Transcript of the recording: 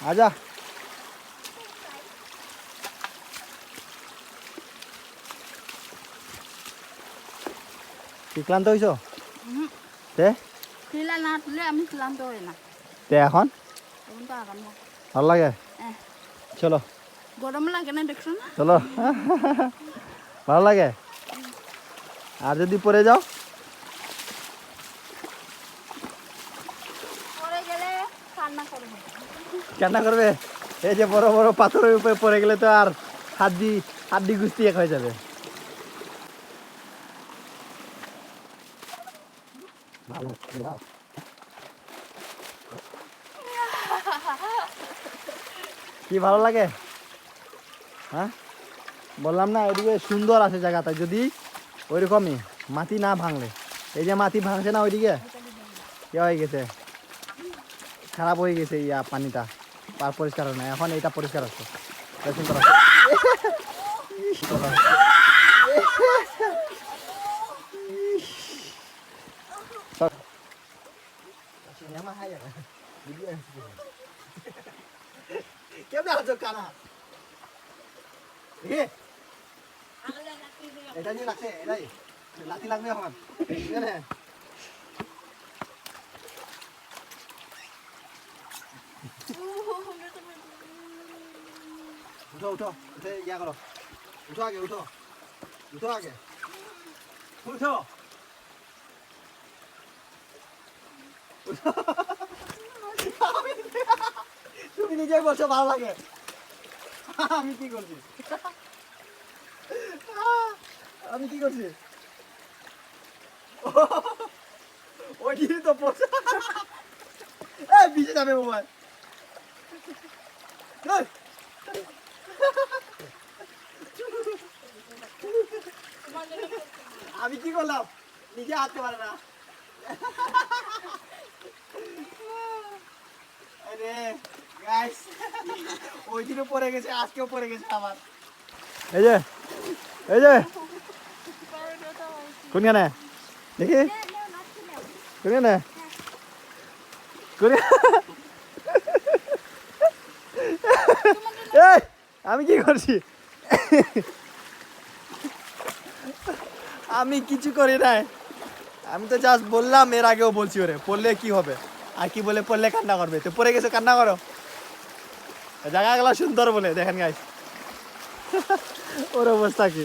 আজা কি ক্লান্ত হইছো? তে খিলা না তুলে আমি ক্লান্ত হই না। তে এখন এখন তো আরাম হয়। ভালো লাগে? চলো গরম লাগে না দেখছো না? চলো ভালো লাগে? আর যদি পড়ে যাও? পরে গেলে কান্না করবে। কান্না করবে? এই যে বড় বড় পাথরের উপরে পড়ে গেলে তো আর হাড্ডি গুস্তি এক হয়ে যাবে। কি ভালো লাগে? হ্যাঁ বললাম না এদিকে সুন্দর আছে জায়গাটা, যদি ওইরকমই মাটি না ভাঙলে। এই যে মাটি ভাঙছে না ওইদিকে, ইয়ে হয়ে গেছে, খারাপ হয়ে গেছে ইয়া পানিটা, আর পরিষ্কার হয় না। এখন এইটা পরিষ্কার আছে, সুন্দর আছে। কেমন আছো কানা? এটা নিয়ে লাগছে, এটাই লাঠি লাগবে এখন। উঠো উঠো উঠে ইয়া করো, উঠো আগে, উঠো উঠো আগে, উঠো তুমি নিজেই বলছো ভালো লাগে, আমি কি করছি? আমি কি করছি? ওই দিনই তো পড়ছে, বিজে যাবে মোবাইল। আমি কি করলাম? নিজে হাঁটতে পারে না। আরে গাইস, ওই দিনও পড়ে গেছে, আজকেও পড়ে গেছে আবার। এই যে কোনখানে দেখি, কোনখানে এই আমি কি করছি? আমি কিছু করি নাই, আমি তো জাস্ট বললাম, এর আগেও বলছি ওরে পড়লে কি হবে, আর কি বলে পড়লে কান্না করবে, তো পড়ে গেছে কান্না করো। জায়গাগুলো সুন্দর বলে দেখেন গাইস, ওর অবস্থা কি।